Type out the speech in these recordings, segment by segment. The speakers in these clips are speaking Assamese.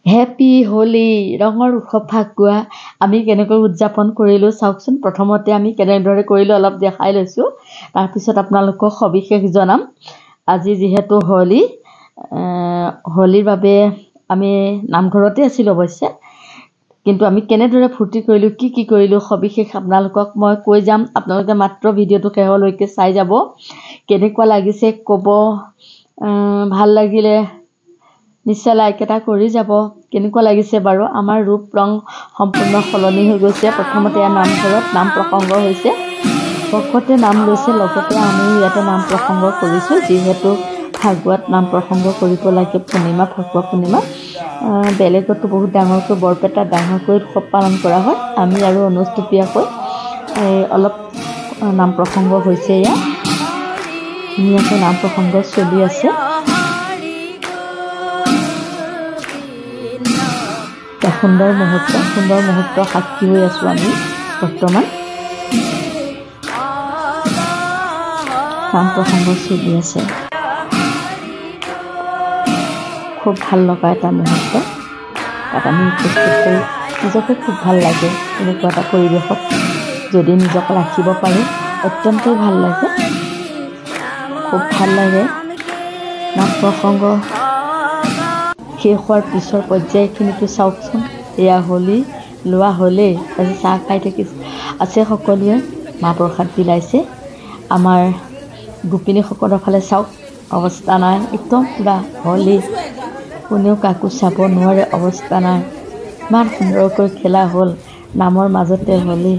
হেপী হোলি ৰঙৰ উৎসৱ ফাকুৱা আমি কেনেকৈ উদযাপন কৰিলোঁ চাওকচোন। প্ৰথমতে আমি কেনেদৰে কৰিলোঁ অলপ দেখাই লৈছোঁ, তাৰপিছত আপোনালোকক সবিশেষ জনাম। আজি যিহেতু হোলীৰ বাবে আমি নামঘৰতে আছিলোঁ অৱশ্যে, কিন্তু আমি কেনেদৰে ফূৰ্তি কৰিলোঁ, কি কৰিলোঁ সবিশেষ আপোনালোকক মই কৈ যাম। আপোনালোকে মাত্ৰ ভিডিঅ'টো শেষলৈকে চাই যাব। কেনেকুৱা লাগিছে ক'ব, ভাল লাগিলে নিশ্চয় লাইক এটা কৰি যাব। কেনেকুৱা লাগিছে বাৰু? আমাৰ ৰূপ ৰং সম্পূৰ্ণ সলনি হৈ গৈছে। প্ৰথমতে নামঘৰত নাম প্ৰসংগ হৈছে, ভকতে নাম লৈছে, লগতে আমি ইয়াতে নাম প্ৰসংগ কৰিছোঁ। যিহেতু ফাকুৱাত নাম প্ৰসংগ কৰিব লাগে, ফাকুৱা পূৰ্ণিমা। বেলেগতো বহুত ডাঙৰকৈ বৰপেটাত ডাঙৰকৈ উৎসৱ পালন কৰা হয়। আমি আৰু অনুষ্টুপীয়াকৈ অলপ নাম প্ৰসংগ হৈছে। ইয়াত ধুনীয়াকৈ নাম প্ৰসংগ চলি আছে। সুন্দৰ মুহূৰ্ত সাক্ষী হৈ আছোঁ আমি বৰ্তমান। নাম প্ৰসংগ চলি আছে, খুব ভাল লগা এটা মুহূৰ্ত। তাত আমি উপস্থিত কৰি নিজকে খুব ভাল লাগে। এনেকুৱা এটা পৰিৱেশত যদি নিজকে ৰাখিব পাৰোঁ অত্যন্তই ভাল লাগে, খুব ভাল লাগে। নাম প্ৰসংগ শেষ হোৱাৰ পিছৰ পৰ্যায়খিনিতো চাওকচোন। এয়া হোলী লোৱা হ'লেই, আজি চাহ খাই আছে সকলোৱে, মাহ প্ৰসাদ বিলাইছে। আমাৰ গোপিনীসকলৰ ফালে চাওক, অৱস্থা নাই, একদম পূৰা হোলী, কোনেও কাকো চাব নোৱাৰে, অৱস্থা নাই। ইমান সুন্দৰকৈ খেলা হ'ল, নামৰ মাজতে হোলী।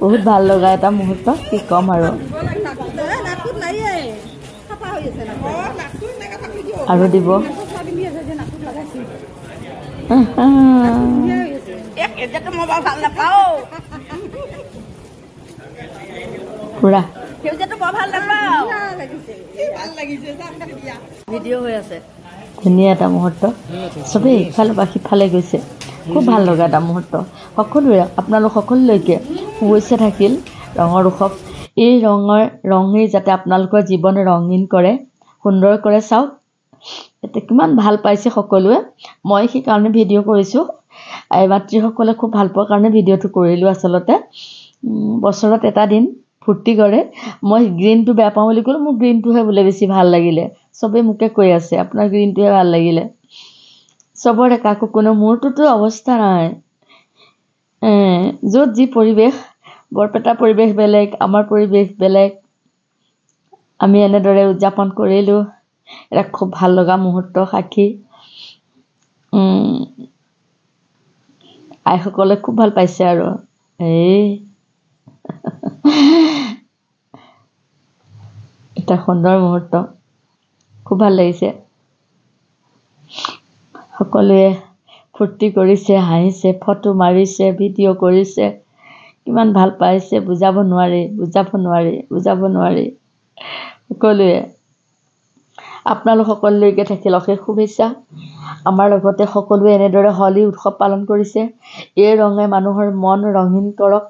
বহুত ভাল লগা এটা মুহূৰ্ত, কি ক'ম আৰু। আৰু দিব পুৰা ভিডিঅ' হৈ আছে, ধুনীয়া এটা মুহূৰ্ত। চবেই ইফালে বা সিফালে গৈছে, খুব ভাল লগা এটা মুহূৰ্ত। সকলোৰে আপোনালোক সকলোলৈকে শুভেচ্ছা থাকিল ৰঙৰ উৎসৱ। এই ৰঙেই যাতে আপোনালোকৰ জীৱন ৰঙীন কৰে, সুন্দৰ কৰে। চাওক এতিয়া কিমান ভাল পাইছে সকলোৱে। মই সেইকাৰণে ভিডিঅ' কৰিছোঁ, মাতৃসকলে খুব ভাল পোৱাৰ কাৰণে ভিডিঅ'টো কৰিলোঁ। আচলতে বছৰত এটা দিন ফূৰ্তি কৰে। মই গ্ৰীণটো বেয়া পাওঁ বুলি ক'লোঁ, মোৰ গ্ৰীণটোহে বোলে বেছি ভাল লাগিলে। চবেই মোকে কৈ আছে আপোনাৰ গ্ৰীণটোহে ভাল লাগিলে। চবৰে কাকো কোনো, মোৰটোতো অৱস্থা নাই। য'ত যি পৰিৱেশ, বৰপেটাৰ পৰিৱেশ বেলেগ, আমাৰ পৰিৱেশ বেলেগ। আমি এনেদৰে উদযাপন কৰিলোঁ। এটা খুব ভাল লগা মুহূৰ্ত সাক্ষী। আইসকলে খুব ভাল পাইছে আৰু এটা সুন্দৰ মুহূৰ্ত, খুব ভাল লাগিছে। সকলোৱে ফূৰ্তি কৰিছে, হাঁহিছে, ফটো মাৰিছে, ভিডিঅ' কৰিছে, কিমান ভাল পাইছে বুজাব নোৱাৰি। সকলোৱে আপোনালোক সকলোলৈকে থাকিল অশেষ শুভেচ্ছা। আমাৰ লগতে সকলোৱে এনেদৰে হোলী উৎসৱ পালন কৰিছে। এই ৰঙে মানুহৰ মন ৰঙীন কৰক,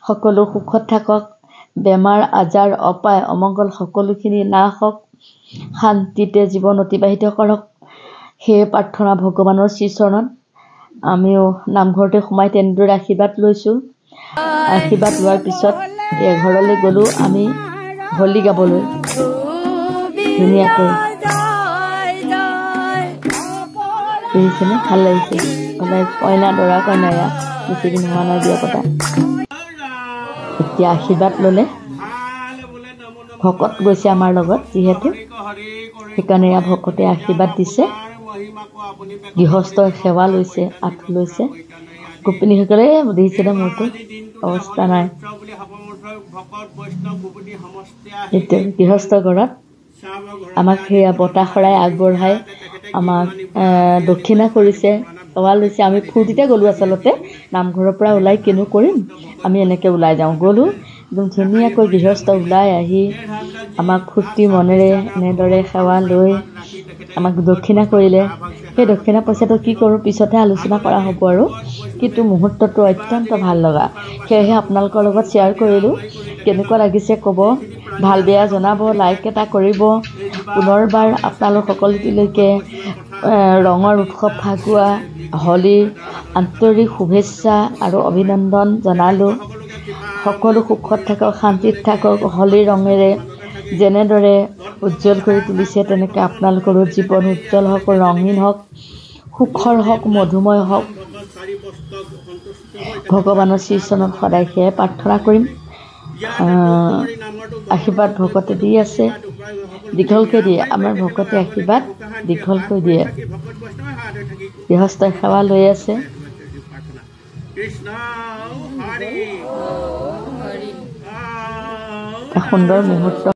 সকলো সুখত থাকক, বেমাৰ আজাৰ অপায় অমংগল সকলোখিনি নাশ হওক, শান্তিতে জীৱন অতিবাহিত কৰক, সেয়ে প্ৰাৰ্থনা ভগৱানৰ শ্ৰীচৰণত। আমিও নামঘৰতে সোমাই তেনেদৰে আশীৰ্বাদ লৈছোঁ। আশীৰ্বাদ লোৱাৰ পিছত ঘৰলৈ গ'লোঁ আমি হোলী গাবলৈ। ধুনীয়াকৈ দেখিছেনে, ভাল লাগিছে। কইনা দৰা কইনায়া বেছি দিন হোৱা নাই বিয়া পতা। এতিয়া আশীৰ্বাদ ল'লে, ভকত গৈছে আমাৰ লগত যিহেতু, সেইকাৰণে এয়া ভকতে আশীৰ্বাদ দিছে। গৃহস্থই সেৱা লৈছে, আঁঠু লৈছে। গোপিনীসকলে দেখিছেনে মোৰতো অৱস্থা নাই। এতিয়া গৃহস্থ ঘৰত আমাক সেয়া বঁটা শৰাই আগবঢ়াই আমাক দক্ষিণা কৰিছে, সেৱা লৈছে। আমি ফূৰ্তিতে গ'লোঁ আচলতে, নামঘৰৰ পৰা ওলাই কিনো কৰিম, আমি এনেকৈ ওলাই যাওঁ। গ'লোঁ একদম ধুনীয়াকৈ, গৃহস্থ ওলাই আহি আমাক ফূৰ্তি মনেৰে এনেদৰে সেৱা লৈ আমাক দক্ষিণা কৰিলে। সেই দক্ষিণা পইচাটো কি কৰোঁ পিছতহে আলোচনা কৰা হ'ব আৰু, কিন্তু মুহূৰ্তটো অত্যন্ত ভাল লগা। সেয়েহে আপোনালোকৰ লগত শ্বেয়াৰ কৰিলোঁ। কেনেকুৱা লাগিছে ক'ব। ভাল বেয়া জনাব, লাইক এটা কৰিব। পুনৰবাৰ আপোনালোক সকলোলৈকে ৰঙৰ উৎসৱ ফাকুৱা হোলীৰ আন্তৰিক শুভেচ্ছা আৰু অভিনন্দন জনালোঁ। সকলো সুখত থাকক, শান্তিত থাকক। হোলীৰ ৰঙেৰে যেনেদৰে উজ্জ্বল কৰি তুলিছে তেনেকৈ আপোনালোকৰো জীৱন উজ্জ্বল হওক, ৰঙীন হওক, সুখৰ হওক, মধুময় হওক। ভগৱানৰ শ্ৰীচৰণত সদায় সেয়াই প্ৰাৰ্থনা কৰিম। আশীৰ্বাদ ভকতে দি আছে, দীঘলকৈ দিয়ে। আমাৰ ভকতে আশীৰ্বাদ দীঘলকৈ দিয়ে। গৃহস্থই সেৱা লৈ আছে। সুন্দৰ মুহূৰ্ত।